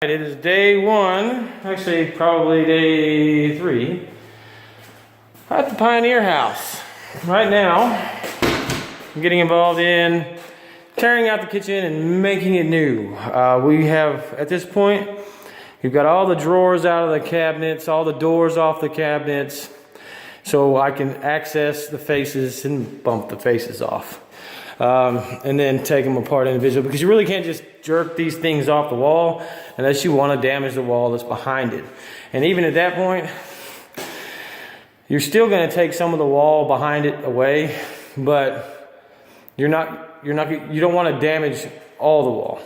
It is day one, actually probably day three, at the Pioneer House. Right now, I'm getting involved in tearing out the kitchen and making it new. We have, at this point, we've got all the drawers out of the cabinets, all the doors off the cabinets, so I can access the faces and bump the faces off. And then take them apart individually, because you really can't just jerk these things off the wall unless you want to damage the wall that's behind it. And even at that point, you're still going to take some of the wall behind it away, but you don't want to damage all the wall.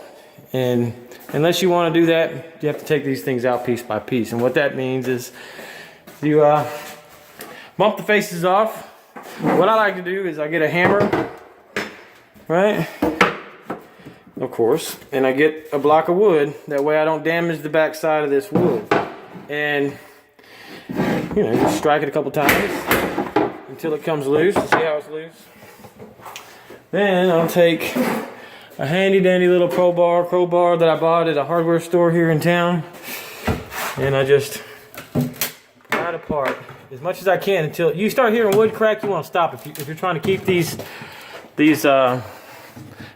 And unless you want to do that, you have to take these things out piece by piece. And what that means is you bump the faces off. What I like to do is I get a hammer, right? Of course, and I get a block of wood. That way I don't damage the back side of this wood. And just strike it a couple times until it comes loose. See how it's loose? Then I'll take a handy dandy little crowbar that I bought at a hardware store here in town, and I just pry it apart as much as I can until you start hearing wood crack. You want to stop if you're trying to keep these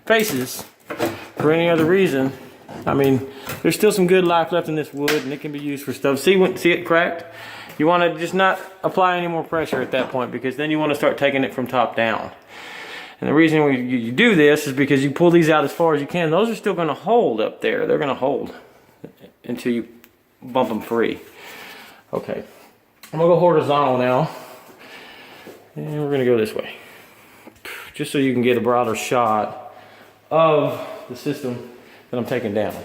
faces for any other reason. I mean, there's still some good life left in this wood, and it can be used for stuff. See it cracked? You want to just not apply any more pressure at that point, because then you want to start taking it from top down. And the reason you do this is because you pull these out as far as you can. Those are still going to hold up there. They're going to hold until you bump them free. Okay, I'm going to go horizontal now, and we're going to go this way, just so you can get a broader shot of the system that I'm taking down.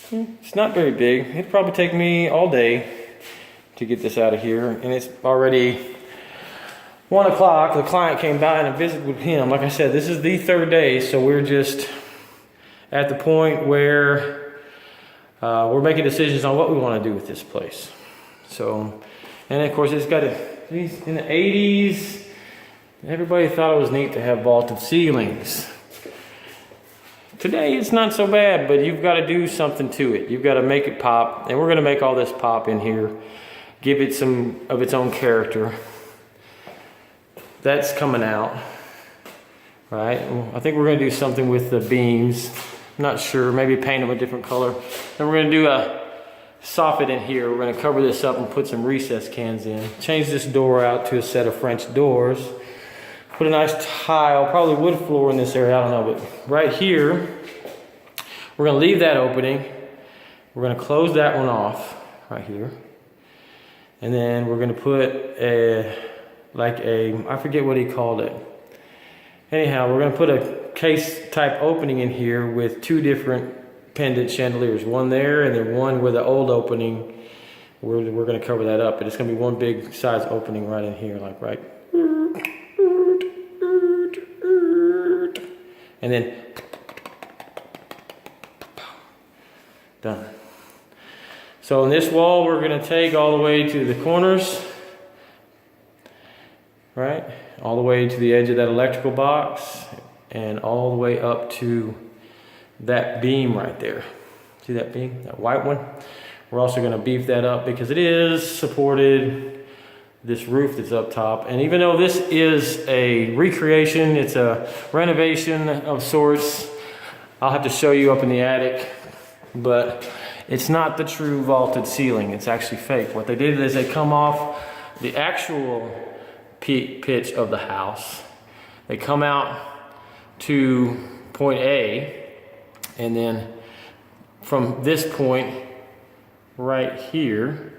It's not very big. It'd probably take me all day to get this out of here, and it's already 1 o'clock. The client came by and I visited with him. Like I said, this is the third day, so we're just at the point where we're making decisions on what we want to do with this place. So, and of course it's got these in the 80s. Everybody thought it was neat to have vaulted ceilings. Today it's not so bad, but you've got to do something to it. You've got to make it pop, and we're going to make all this pop in here, give it some of its own character. That's coming out, right? I think we're going to do something with the beams. I'm not sure, maybe paint them a different color. Then we're going to do a soffit in here. We're going to cover this up and put some recess cans in. Change this door out to a set of French doors. Put a nice tile, probably wood floor in this area, I don't know, but right here, we're going to leave that opening. We're going to close that one off right here. And then we're going to put I forget what he called it. Anyhow, we're going to put a case type opening in here with 2 different pendant chandeliers. One there, and then one with the old opening. We're going to cover that up, but it's going to be one big size opening right in here, like right. And then done. So in this wall, we're going to take all the way to the corners, right? All the way to the edge of that electrical box, and all the way up to that beam right there. See that beam, that white one? We're also going to beef that up because it is supported, this roof that's up top. And even though this is a recreation, it's a renovation of sorts, I'll have to show you up in the attic, but it's not the true vaulted ceiling. It's actually fake. What they did is they come off the actual pitch of the house. They come out to point A, and then from this point right here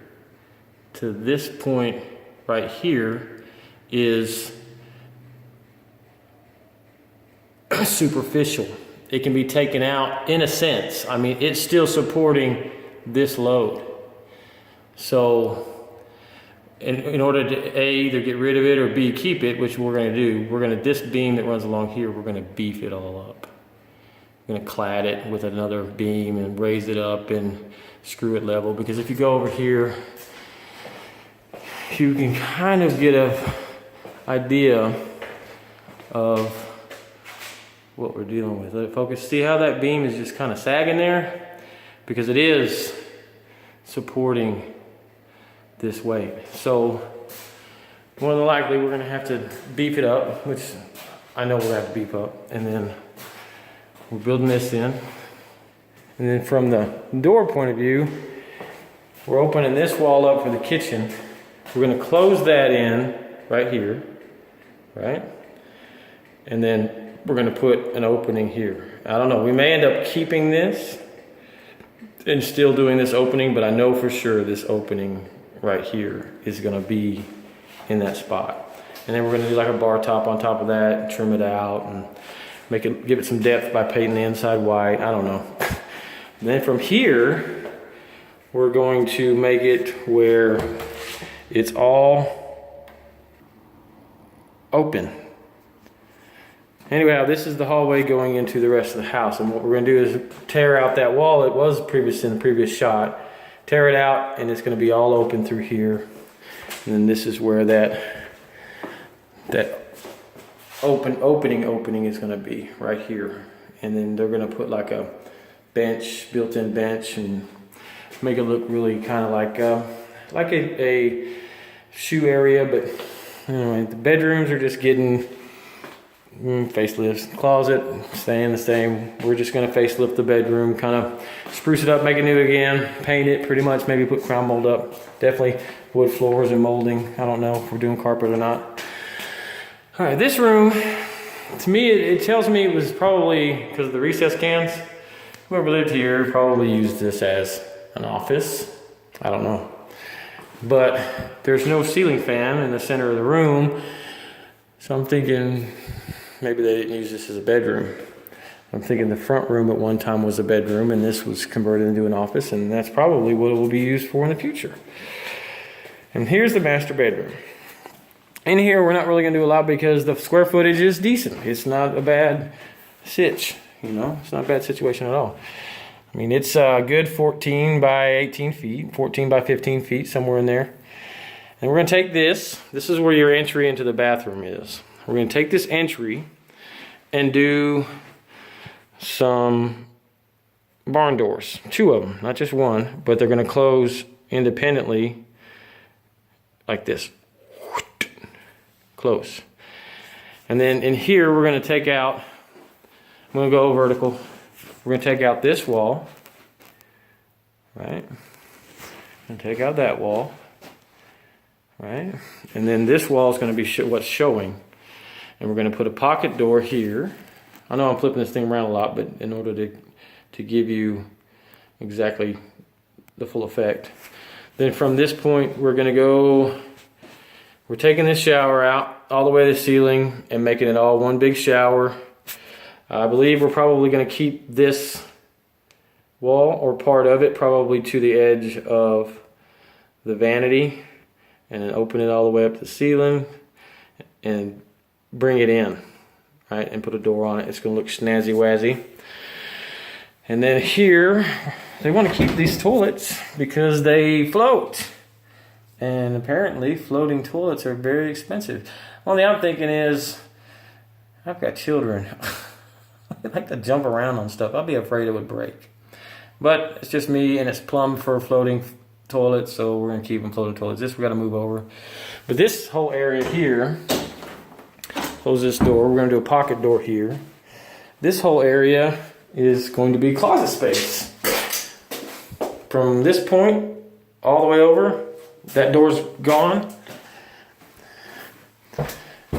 to this point right here is superficial. It can be taken out in a sense. I mean, it's still supporting this load. So in order to A, either get rid of it, or B, keep it, which we're going to do, this beam that runs along here, we're going to beef it all up. We're going to clad it with another beam and raise it up and screw it level, because if you go over here, you can kind of get an idea of what we're dealing with. Let it focus. See how that beam is just kind of sagging there? because it is supporting this weight. So more than likely we're gonna have to beef it up, which I know we'll have to beef up, and then we're building this in. And then from the door point of view, we're opening this wall up for the kitchen. We're gonna close that in right here, right? And then we're gonna put an opening here. I don't know, we may end up keeping this and still doing this opening, but I know for sure this opening right here is gonna be in that spot. And then we're gonna do like a bar top on top of that, and trim it out and make it, give it some depth by painting the inside white, I don't know. And then from here, we're going to make it where it's all open. Anyway, this is the hallway going into the rest of the house. And what we're gonna do is tear out that wall that was previous in the previous shot, tear it out, and it's gonna be all open through here. And then this is where that opening is gonna be, right here. And then they're gonna put like a bench, built-in bench, and make it look really kind of like a shoe area. But anyway, the bedrooms are just getting facelifts. Closet staying the same. We're just gonna facelift the bedroom, kind of spruce it up, make it new again, paint it pretty much, maybe put crown mold up. Definitely wood floors and molding. I don't know if we're doing carpet or not. All right, this room, to me, it tells me it was probably, because of the recess cans, whoever lived here probably used this as an office. I don't know. But there's no ceiling fan in the center of the room. So I'm thinking maybe they didn't use this as a bedroom. I'm thinking the front room at one time was a bedroom and this was converted into an office, and that's probably what it will be used for in the future. And here's the master bedroom. In here, we're not really gonna do a lot because the square footage is decent. It's not a bad sitch, you know? It's not a bad situation at all. I mean, it's a good 14 by 18 feet, 14 by 15 feet, somewhere in there. And we're gonna take this is where your entry into the bathroom is. We're gonna take this entry and do some barn doors, 2 of them, not just one, but they're gonna close independently like this. Close. And then in here, we're gonna take out, I'm gonna go vertical. We're gonna take out this wall, right? And take out that wall, right? And then this wall is gonna be what's showing. And we're gonna put a pocket door here. I know I'm flipping this thing around a lot, but in order to give you exactly the full effect. Then from this point, we're taking this shower out all the way to the ceiling and making it all one big shower. I believe we're probably gonna keep this wall or part of it probably to the edge of the vanity, and then open it all the way up to the ceiling and bring it in, right? And put a door on it. It's gonna look snazzy wazzy. And then here, they wanna keep these toilets because they float. And apparently floating toilets are very expensive. Only I'm thinking is, I've got children. I like to jump around on stuff. I'll be afraid it would break. But it's just me, and it's plumbed for floating toilets, so we're gonna keep them floating toilets. This we gotta move over. But this whole area here, close this door, we're gonna do a pocket door here. This whole area is going to be closet space. From this point all the way over, that door's gone.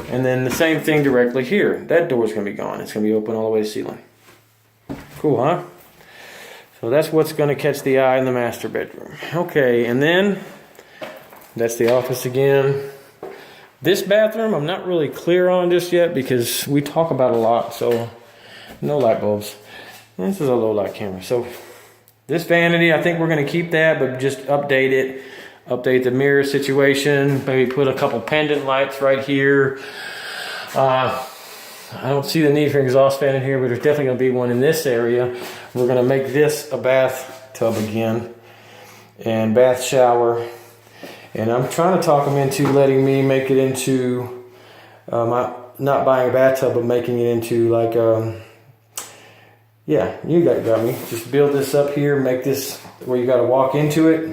And then the same thing directly here. That door's gonna be gone. It's gonna be open all the way to the ceiling. Cool, huh? So that's what's gonna catch the eye in the master bedroom. Okay, and then that's the office again. This bathroom, I'm not really clear on just yet because we talk about a lot, so no light bulbs. This is a low light camera. So this vanity, I think we're gonna keep that, but just update it. Update the mirror situation, maybe put a couple pendant lights right here. I don't see the need for an exhaust fan in here, but there's definitely gonna be one in this area. We're gonna make this a bathtub again, and bath shower. And I'm trying to talk them into letting me make it into, not buying a bathtub, but making it into like yeah, you got me. Just build this up here, make this where you got to walk into it,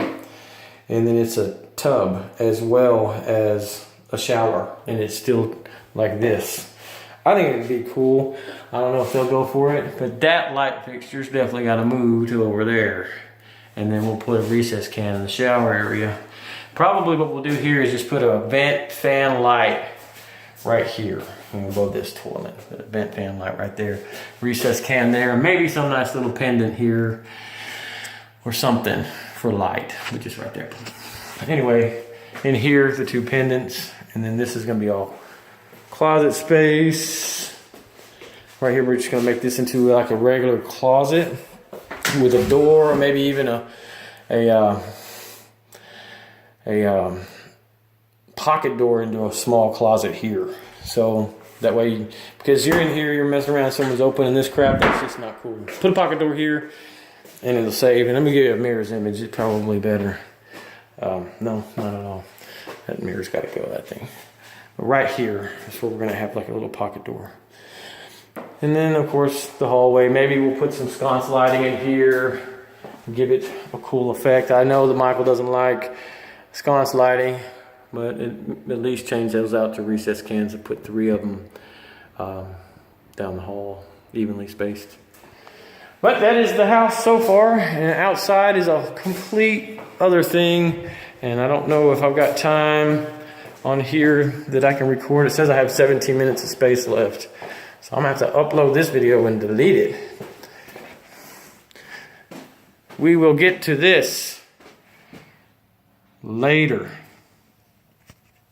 and then it's a tub as well as a shower, and it's still like this. I think it'd be cool. I don't know if they'll go for it, but that light fixture's definitely got to move to over there. And then we'll put a recess can in the shower area. Probably what we'll do here is just put a vent fan light right here above this toilet. A vent fan light right there. Recess can there. Maybe some nice little pendant here or something for light, which is right there. Anyway, in here, the 2 pendants. And then this is going to be all closet space. Right here, we're just going to make this into like a regular closet with a door, or maybe even a pocket door into a small closet here. So that way, because you're in here, you're messing around, someone's opening this crap, that's just not cool. Put a pocket door here, and it'll save. And let me give you a mirror's image. It's probably better. No, not at all. That mirror's got to go, that thing. But right here is where we're going to have like a little pocket door. And then, of course, the hallway. Maybe we'll put some sconce lighting in here, give it a cool effect. I know that Michael doesn't like sconce lighting, but at least change those out to recess cans and put 3 of them down the hall, evenly spaced. But that is the house so far, and outside is a complete other thing. And I don't know if I've got time on here that I can record. It says I have 17 minutes of space left. So I'm going to have to upload this video and delete it. We will get to this later.